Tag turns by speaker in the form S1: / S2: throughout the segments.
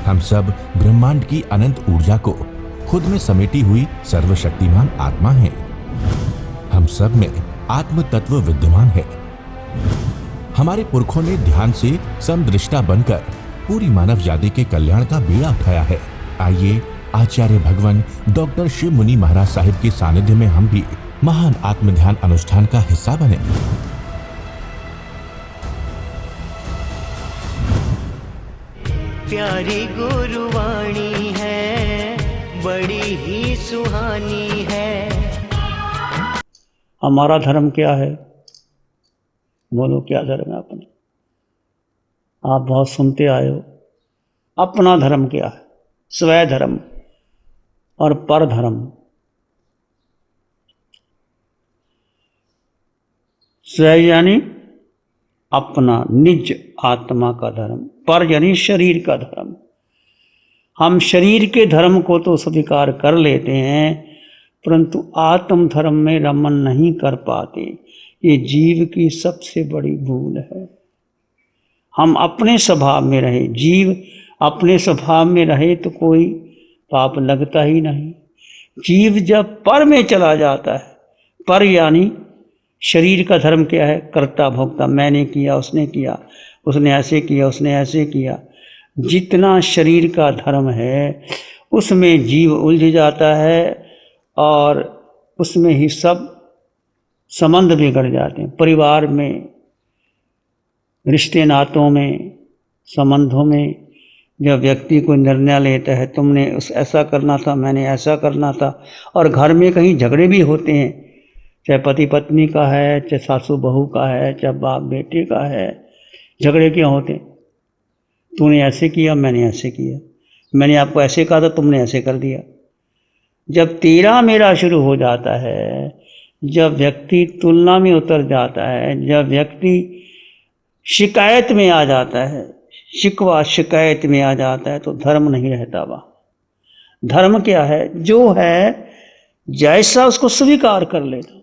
S1: हम सब ब्रह्मांड की अनंत ऊर्जा को खुद में समेटी हुई सर्वशक्तिमान आत्मा हैं। हम सब में आत्म तत्व विद्यमान है। हमारे पुरखों ने ध्यान से समदृष्टा बनकर पूरी मानव जाति के कल्याण का बीड़ा उठाया है। आइए आचार्य भगवान डॉक्टर शिव मुनि महाराज साहिब के सानिध्य में हम भी महान आत्म ध्यान अनुष्ठान का हिस्सा बने।
S2: प्यारी गुरुवाणी है, बड़ी ही सुहानी है।
S3: हमारा धर्म क्या है? बोलो, क्या धर्म है अपना? आप बहुत सुनते आए हो। अपना धर्म क्या है? स्वय धर्म और पर धर्म। स्वय यानी अपना निज आत्मा का धर्म, पर यानी शरीर का धर्म। हम शरीर के धर्म को तो स्वीकार कर लेते हैं, परंतु आत्म धर्म में रमन नहीं कर पाते। ये जीव की सबसे बड़ी भूल है। हम अपने स्वभाव में रहे, जीव अपने स्वभाव में रहे तो कोई पाप लगता ही नहीं। जीव जब पर में चला जाता है, पर यानी शरीर का धर्म क्या है? कर्ता भोक्ता। मैंने किया, उसने किया, उसने ऐसे किया, उसने ऐसे किया। जितना शरीर का धर्म है उसमें जीव उलझ जाता है और उसमें ही सब संबंध बिगड़ जाते हैं। परिवार में, रिश्ते नातों में, संबंधों में जब व्यक्ति कोई निर्णय लेता है, तुमने उस ऐसा करना था, मैंने ऐसा करना था, और घर में कहीं झगड़े भी होते हैं, चाहे पति पत्नी का है, चाहे सासू बहू का है, चाहे बाप बेटे का है। झगड़े क्यों होते? तूने ऐसे किया, मैंने ऐसे किया, मैंने आपको ऐसे कहा था, तुमने ऐसे कर दिया। जब तेरा मेरा शुरू हो जाता है, जब व्यक्ति तुलना में उतर जाता है, जब व्यक्ति शिकायत में आ जाता है, शिकवा शिकायत में आ जाता है, तो धर्म नहीं रहता वहाँ। धर्म क्या है? जो है जैसा उसको स्वीकार कर लेना।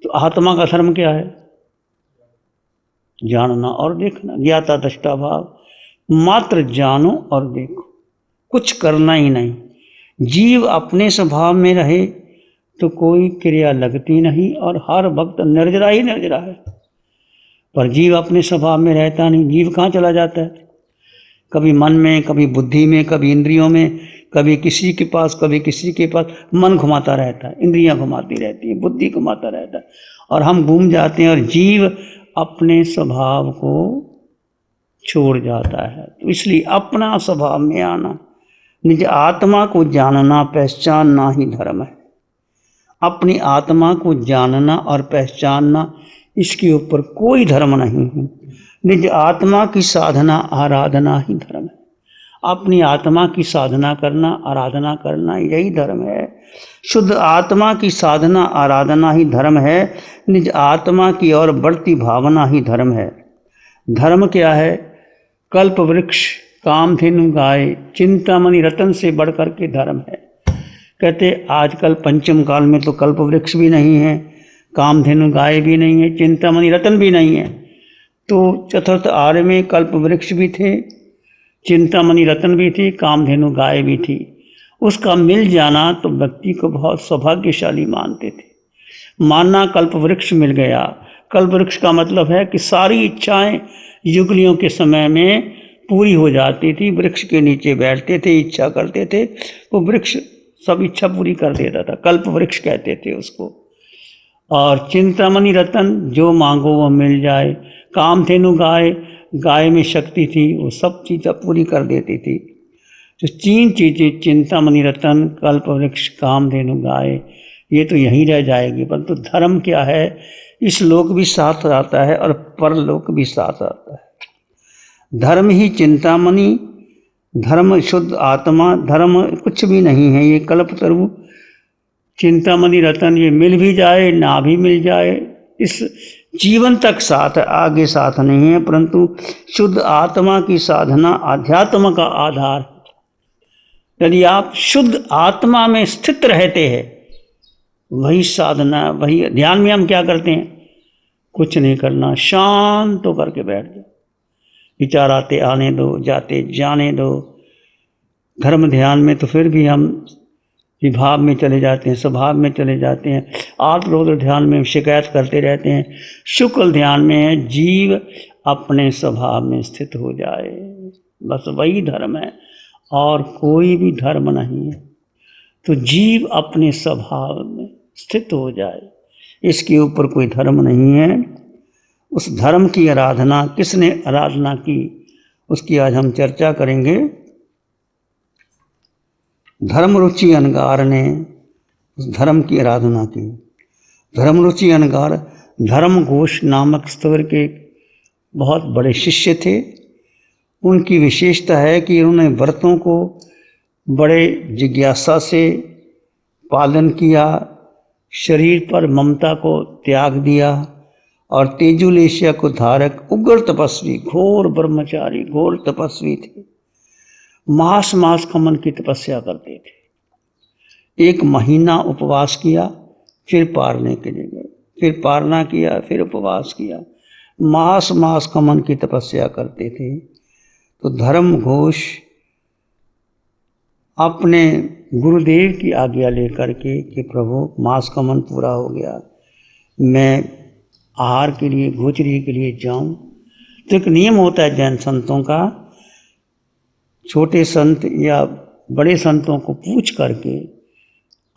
S3: तो आत्मा का धर्म क्या है? जानना और देखना। ज्ञाता दृष्टा भाव। मात्र जानो और देखो, कुछ करना ही नहीं। जीव अपने स्वभाव में रहे तो कोई क्रिया लगती नहीं और हर वक्त निर्जरा ही निर्जरा है। पर जीव अपने स्वभाव में रहता नहीं। जीव कहाँ चला जाता है? कभी मन में, कभी बुद्धि में, कभी इंद्रियों में, कभी किसी के पास, कभी किसी के पास। मन घुमाता रहता है, इंद्रियां घुमाती रहती हैं, बुद्धि घुमाता रहता है और हम घूम जाते हैं और जीव अपने स्वभाव को छोड़ जाता है। तो इसलिए अपना स्वभाव में आना, निज आत्मा को जानना, पहचानना ही धर्म है। अपनी आत्मा को जानना और पहचानना, इसके ऊपर कोई धर्म नहीं है। निज आत्मा की साधना आराधना ही धर्म है। अपनी आत्मा की साधना करना, आराधना करना, यही धर्म है। शुद्ध आत्मा की साधना आराधना ही धर्म है। निज आत्मा की ओर बढ़ती भावना ही धर्म है। धर्म क्या है? कल्प वृक्ष, कामधेनु गाय, चिंतामणि रतन से बढ़कर के धर्म है। कहते आजकल पंचम काल में तो कल्प वृक्ष भी नहीं है, कामधेनु गाय भी नहीं है, चिंतामणि रतन भी नहीं है। तो चतुर्थ आर्य में कल्प वृक्ष भी थे, चिंतामणि रतन भी थी, कामधेनु गाय भी थी। उसका मिल जाना तो व्यक्ति को बहुत सौभाग्यशाली मानते थे। मानना कल्प वृक्ष मिल गया। कल्प वृक्ष का मतलब है कि सारी इच्छाएं युगलियों के समय में पूरी हो जाती थी। वृक्ष के नीचे बैठते थे, इच्छा करते थे, वो वृक्ष सब इच्छा पूरी कर देता था। कल्प वृक्ष कहते थे उसको। और चिंतामणि रतन, जो मांगो वो मिल जाए। कामधेनु गाय, गाय में शक्ति थी, वो सब चीज़ें पूरी कर देती थी। तो 3 चीज़ें, चिंतामणि रतन, कल्प वृक्ष, कामधेनु गाय, ये तो यहीं रह जाएगी। परंतु धर्म क्या है? इस लोक भी साथ आता है और परलोक भी साथ आता है। धर्म ही चिंतामणि, धर्म शुद्ध आत्मा, धर्म कुछ भी नहीं है। ये कल्पतरु, चिंतामणि रतन, ये मिल भी जाए ना भी मिल जाए, इस जीवन तक साथ है, आगे साथ नहीं है। परंतु शुद्ध आत्मा की साधना आध्यात्म का आधार। यदि आप शुद्ध आत्मा में स्थित रहते हैं, वही साधना, वही ध्यान में हम क्या करते हैं? कुछ नहीं करना, शांत होकर के बैठ जाओ। विचार आते आने दो, जाते जाने दो। धर्म ध्यान में तो फिर भी हम विभाव में चले जाते हैं, स्वभाव में चले जाते हैं। आर्द्र रौद्र ध्यान में शिकायत करते रहते हैं। शुक्ल ध्यान में है जीव अपने स्वभाव में स्थित हो जाए, बस वही धर्म है और कोई भी धर्म नहीं है। तो जीव अपने स्वभाव में स्थित हो जाए, इसके ऊपर कोई धर्म नहीं है। उस धर्म की आराधना किसने आराधना की, उसकी आज हम चर्चा करेंगे। धर्मरुचि अनगार ने उस धर्म की आराधना की। धर्मरुचि अनगार धर्म घोष नामक स्तवर के बहुत बड़े शिष्य थे। उनकी विशेषता है कि उन्होंने व्रतों को बड़े जिज्ञासा से पालन किया, शरीर पर ममता को त्याग दिया और तेजुलेशिया को धारक उग्र तपस्वी, घोर ब्रह्मचारी, घोर तपस्वी थे। मास मास खमन की तपस्या करते थे। 1 महीना उपवास किया, फिर पारने के लिए गए, फिर पारना किया, फिर उपवास किया। मास मास खमन की तपस्या करते थे। तो धर्म घोष अपने गुरुदेव की आज्ञा लेकर के कि प्रभु मास खमन पूरा हो गया, मैं आहार के लिए, गोचरी के लिए जाऊं। तो एक नियम होता है जैन संतों का, छोटे संत या बड़े संतों को पूछ करके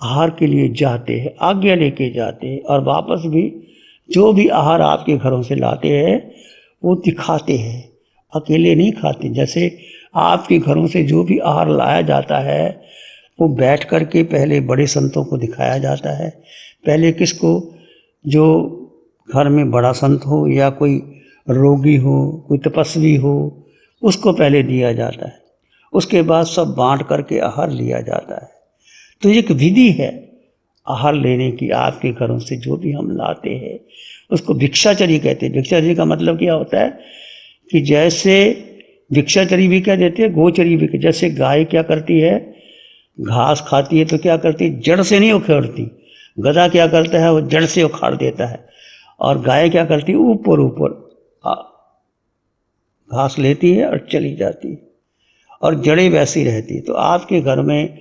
S3: आहार के लिए जाते हैं, आज्ञा लेके जाते हैं और वापस भी जो भी आहार आपके घरों से लाते हैं वो दिखाते हैं, अकेले नहीं खाते। जैसे आपके घरों से जो भी आहार लाया जाता है वो बैठ करके पहले बड़े संतों को दिखाया जाता है। पहले किसको, जो घर में बड़ा संत हो या कोई रोगी हो, कोई तपस्वी हो, उसको पहले दिया जाता है। उसके बाद सब बांट करके आहार लिया जाता है। तो एक विधि है आहार लेने की। आपके घरों से जो भी हम लाते हैं उसको भिक्षाचरी कहते हैं। भिक्षाचरी का मतलब क्या होता है कि जैसे भिक्षाचरी भी क्या देते हैं, गोचरी भी। जैसे गाय क्या करती है, घास खाती है तो क्या करती है, जड़ से नहीं उखाड़ती। गधा क्या करता है, वो जड़ से उखाड़ देता है। और गाय क्या करती है, ऊपर ऊपर घास लेती है और चली जाती है और जड़ें वैसी रहती है। तो आपके घर में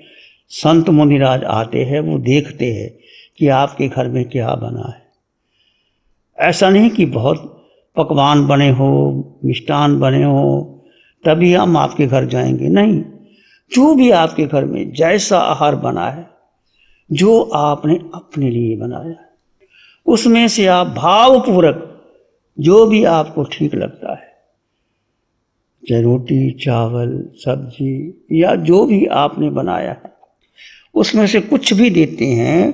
S3: संत मुनिराज आते हैं, वो देखते हैं कि आपके घर में क्या बना है। ऐसा नहीं कि बहुत पकवान बने हो, मिष्ठान बने हो तभी हम आपके घर जाएंगे, नहीं। जो भी आपके घर में जैसा आहार बना है, जो आपने अपने लिए बनाया है, उसमें से आप भावपूर्वक जो भी आपको ठीक लगता है, चाहे रोटी, चावल, सब्जी या जो भी आपने बनाया है, उसमें से कुछ भी देते हैं,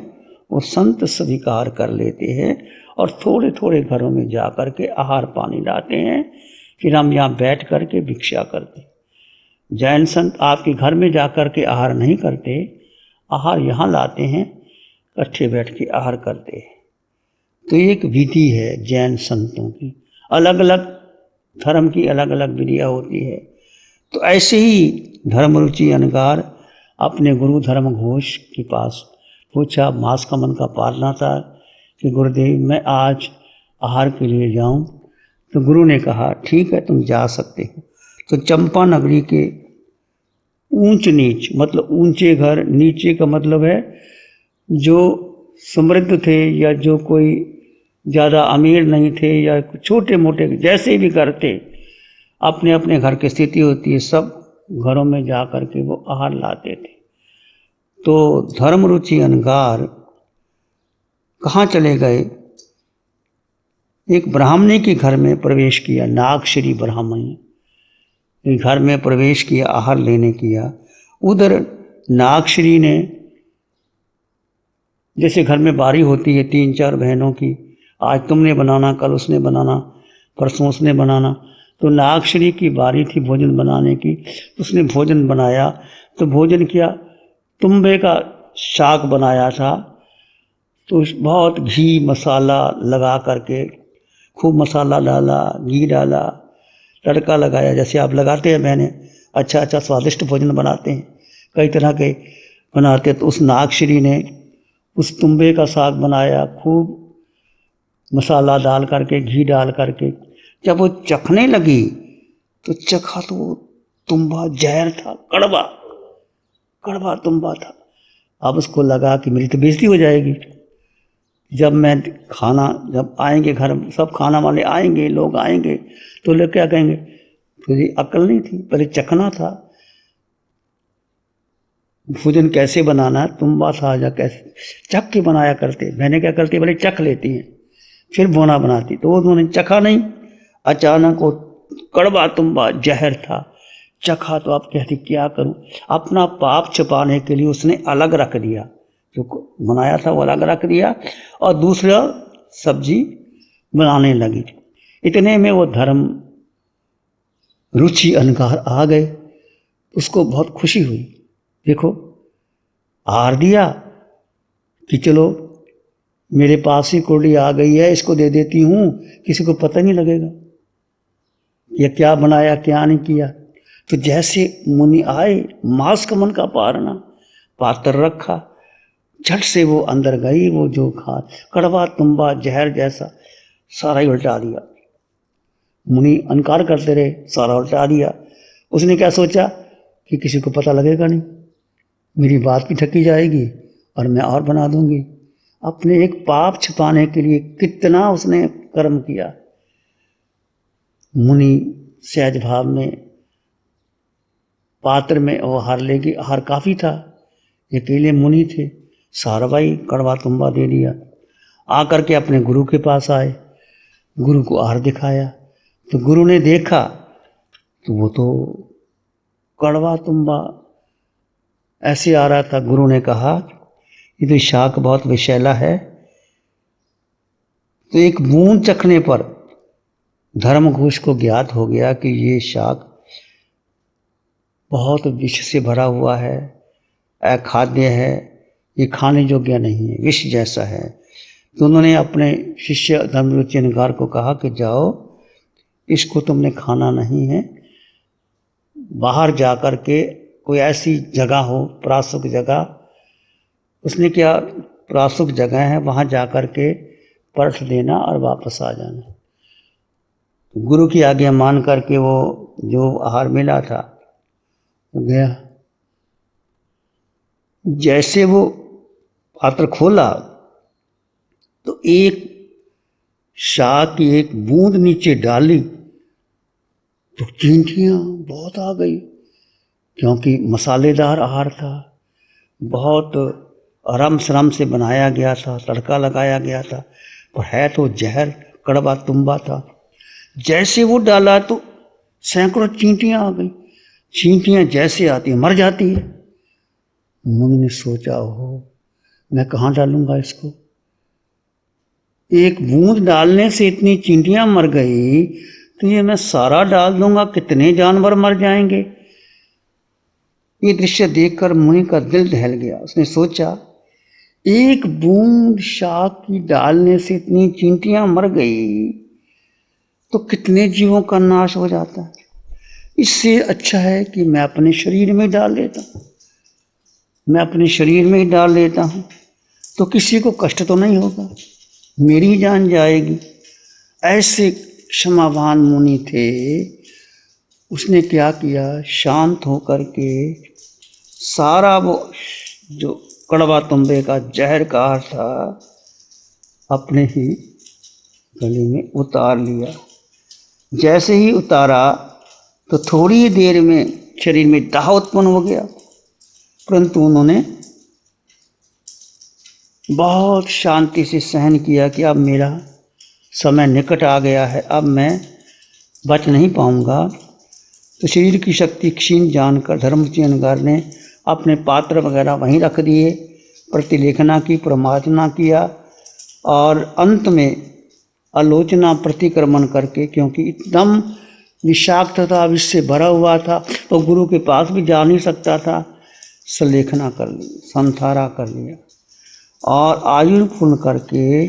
S3: वो संत स्वीकार कर लेते हैं और थोड़े थोड़े घरों में जा कर के आहार पानी लाते हैं। फिर हम यहाँ बैठ कर के भिक्षा करते। जैन संत आपके घर में जा कर के आहार नहीं करते, आहार यहाँ लाते हैं, इकट्ठे बैठ के आहार करते हैं। तो एक विधि है जैन संतों की। अलग अलग धर्म की अलग अलग विधियाँ होती है। तो ऐसे ही धर्मरुचि अनगार अपने गुरु धर्म घोष के पास पूछा, मास खमन का पालना था कि गुरुदेव मैं आज आहार के लिए जाऊं। तो गुरु ने कहा ठीक है तुम जा सकते हो। तो चंपा नगरी के ऊंच नीच, मतलब ऊंचे घर, नीचे का मतलब है जो समृद्ध थे या जो कोई ज़्यादा अमीर नहीं थे या छोटे मोटे जैसे भी घर थे, अपने अपने घर की स्थिति होती है, सब घरों में जा कर के वो आहार लाते थे। तो धर्मरुचि अनगार कहाँ चले गए, एक ब्राह्मणी के घर में प्रवेश किया। नागश्री ब्राह्मणी के घर में प्रवेश किया, आहार लेने किया। उधर नागश्री ने, जैसे घर में बारी होती है 3-4 बहनों की, आज तुमने बनाना, कल उसने बनाना, परसों उसने बनाना। तो नागश्री की बारी थी भोजन बनाने की, उसने भोजन बनाया। तो भोजन किया, तुम्बे का शाक बनाया था। तो बहुत घी मसाला लगा करके, खूब मसाला डाला, घी डाला, तड़का लगाया, जैसे आप लगाते हैं बहनें। अच्छा अच्छा स्वादिष्ट भोजन बनाते हैं, कई तरह के बनाते। तो उस नागश्री ने उस तुम्बे का साग बनाया, खूब मसाला डाल करके, घी डाल करके। जब वो चखने लगी तो चखा तो वो तुम्बा जहर था, कड़वा कड़वा तुम्बा था। अब उसको लगा कि मेरी तो बेइज्जती हो जाएगी। जब आएंगे घर, सब खाना वाले आएंगे, लोग आएंगे, तो लोग क्या कहेंगे, तुझे अक्ल नहीं थी, पहले चखना था भोजन कैसे बनाना है, तुम्बा था या कैसे, चख के बनाया करते। बहनें क्या करती, पहले चख लेती हैं फिर बोना बनाती। तो उन्होंने चखा नहीं, अचानक वो कड़वा तुम्बा जहर था, चखा तो आप कहती क्या करूं। अपना पाप छुपाने के लिए उसने अलग रख दिया, जो बनाया था वो अलग रख दिया और दूसरा सब्जी बनाने लगी। इतने में वो धर्म रुचि अहंकार आ गए, उसको बहुत खुशी हुई। देखो हार दिया कि चलो मेरे पास ही कुंडली आ गई है, इसको दे देती हूं, किसी को पता नहीं लगेगा ये क्या बनाया क्या नहीं किया। तो जैसे मुनि आए, मांस कमन का पारना, पात्र रखा, झट से वो अंदर गई, वो जो खा कड़वा तुम्बा जहर जैसा सारा ही उल्टा दिया। मुनि अनकार करते रहे, सारा उल्टा दिया। उसने क्या सोचा कि किसी को पता लगेगा नहीं, मेरी बात भी ठकी जाएगी और मैं और बना दूंगी। अपने एक पाप छिपाने के लिए कितना उसने कर्म किया। मुनि सहज भाव में पात्र में वो हार लेगी, हार काफी था, अकेले मुनि थे, सारा भाई कड़वा तुम्बा दे दिया। आकर के अपने गुरु के पास आए, गुरु को हार दिखाया, तो गुरु ने देखा तो वो तो कड़वा तुम्बा ऐसे आ रहा था। गुरु ने कहा ये तो शाक बहुत विषैला है। तो एक बूंद चखने पर धर्मघोष को ज्ञात हो गया कि ये शाक बहुत विष से भरा हुआ है, अखाद्य है, ये खाने योग्य नहीं है, विष जैसा है। तो उन्होंने अपने शिष्य धर्मरुचि अहंकार को कहा कि जाओ, इसको तुमने खाना नहीं है, बाहर जाकर के कोई ऐसी जगह हो, प्रासुक जगह, उसने क्या प्रासुक जगह है, वहाँ जाकर के परख देना और वापस आ जाना। गुरु की आज्ञा मान करके वो जो आहार मिला था वो गया। जैसे वो पात्र खोला तो एक शाक की एक बूंद नीचे डाली तो चींटियां बहुत आ गई, क्योंकि मसालेदार आहार था, बहुत आराम शरम से बनाया गया था, तड़का लगाया गया था, पर है तो जहर कड़वा तुम्बा था। जैसे वो डाला तो सैकड़ों चींटियां आ गई। चींटियां जैसे आती है मर जाती है। मुनि ने सोचा, हो मैं कहाँ डालूंगा इसको, एक बूंद डालने से इतनी चींटियां मर गई, तो ये मैं सारा डाल दूंगा, कितने जानवर मर जाएंगे। ये दृश्य देखकर मुनि का दिल दहल गया। उसने सोचा एक बूंद शाक की डालने से इतनी चींटियां मर गई तो कितने जीवों का नाश हो जाता है। इससे अच्छा है कि मैं अपने शरीर में डाल लेता हूँ, मैं अपने शरीर में ही डाल लेता हूँ, तो किसी को कष्ट तो नहीं होगा, मेरी जान जाएगी। ऐसे क्षमावान मुनि थे। उसने क्या किया, शांत होकर के सारा वो जो कड़वा तुम्बे का जहर का था अपने ही गले में उतार लिया। जैसे ही उतारा तो थोड़ी देर में शरीर में दाह उत्पन्न हो गया, परंतु उन्होंने बहुत शांति से सहन किया कि अब मेरा समय निकट आ गया है, अब मैं बच नहीं पाऊंगा। तो शरीर की शक्ति क्षीण जानकर धर्मरुचि अहंकार ने अपने पात्र वगैरह वहीं रख दिए, प्रतिलेखना की, प्रमार्जना किया और अंत में आलोचना प्रतिक्रमण करके, क्योंकि एकदम विषाक्त था, विष से भरा हुआ था, तो गुरु के पास भी जा नहीं सकता था, सलेखना कर ली, संथारा कर लिया और आयु पूर्ण करके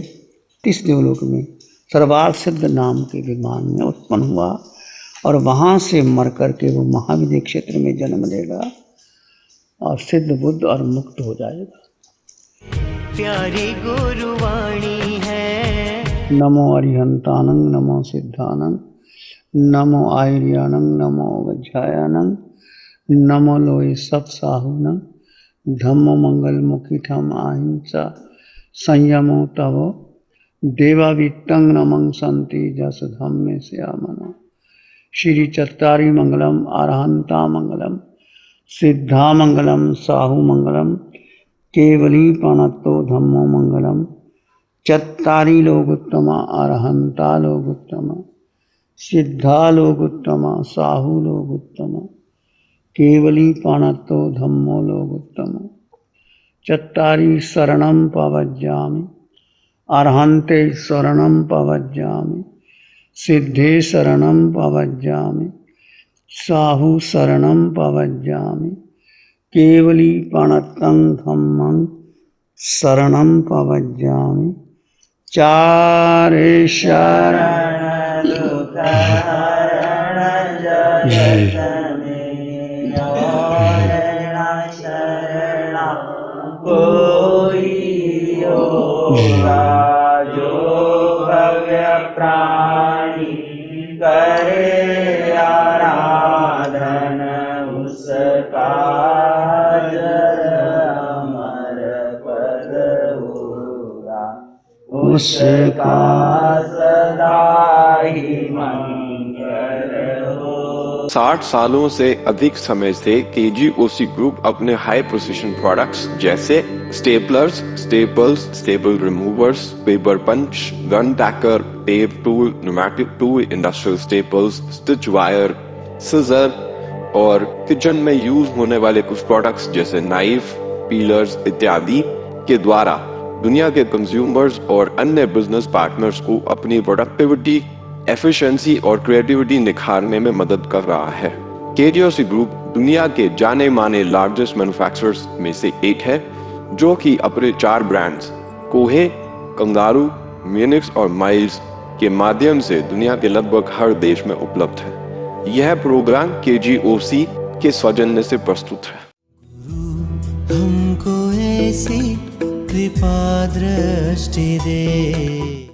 S3: 30 देवलोक में सर्वार्थ सिद्ध नाम के विमान में उत्पन्न हुआ और वहाँ से मर करके वो महाविद्य क्षेत्र में जन्म लेगा और सिद्ध बुद्ध और मुक्त हो जाएगा।
S2: प्यारी गुरुवाणी है।
S3: नमो अरिहंतानंग, नमो सिद्धानंग, नमो आयर्यानं नमो वज्रायानं नमो लोए सत्साहुनं धम्मो मंगल मुखिठम अहिंसा संयमो तवो देवावित्तं नमं संति जस धम्मे श्यामना। श्री चत्तारी मंगलम अरहंता मंगलम सिद्धा मंगलम साहु मंगलम केवली पणत्तो धम्मो मंगलम। चत्तारी लोगोत्तमा अरहंता लोगोत्तमा सिद्धा लोगोत्तमा साहु लोगोत्तमा केवली पणत्तो धम्मो लोगोत्तमा। चत्तारी शरणं पवज्जामि अरहन्ते शरणं पवज्जामि सिद्धे शरणं पवज्जामि साहु शरणं पवज्जामि केवली पणत्तं धम्मं शरणं पवज्जामि। चारे शरण
S2: कोई होगा जो भव्य प्राणी करे आराधन उसका अमर पद होगा उसका सदा ही मंगल हो।
S4: 60 सालों से अधिक समय से केजीओसी ग्रुप अपने हाई प्रोसिशन प्रोडक्ट्स जैसे staplers, staples, staple removers, paper punch, gun tacker, tape tool, pneumatic tool, industrial staples, stitch wire, scissor और किचन में यूज होने वाले कुछ प्रोडक्ट्स जैसे नाइफ, पीलर्स इत्यादि के द्वारा दुनिया के कंज्यूमर्स और अन्य बिजनेस पार्टनर्स को अपनी प्रोडक्टिविटी, एफिशिएंसी और क्रिएटिविटी निखारने में मदद कर रहा है। केजीओसी ग्रुप दुनिया के जाने माने लार्जेस्ट मैन्युफैक्चरर्स में से एक है, जो कि अपने 4 ब्रांड्स कोहे, कंगारू, म्यूनिक्स और माइल्स के माध्यम से दुनिया के लगभग हर देश में उपलब्ध है। यह प्रोग्राम केजीओसी के सौजन्य से प्रस्तुत है।
S2: हमको ऐसी कृपा दृष्टि दे।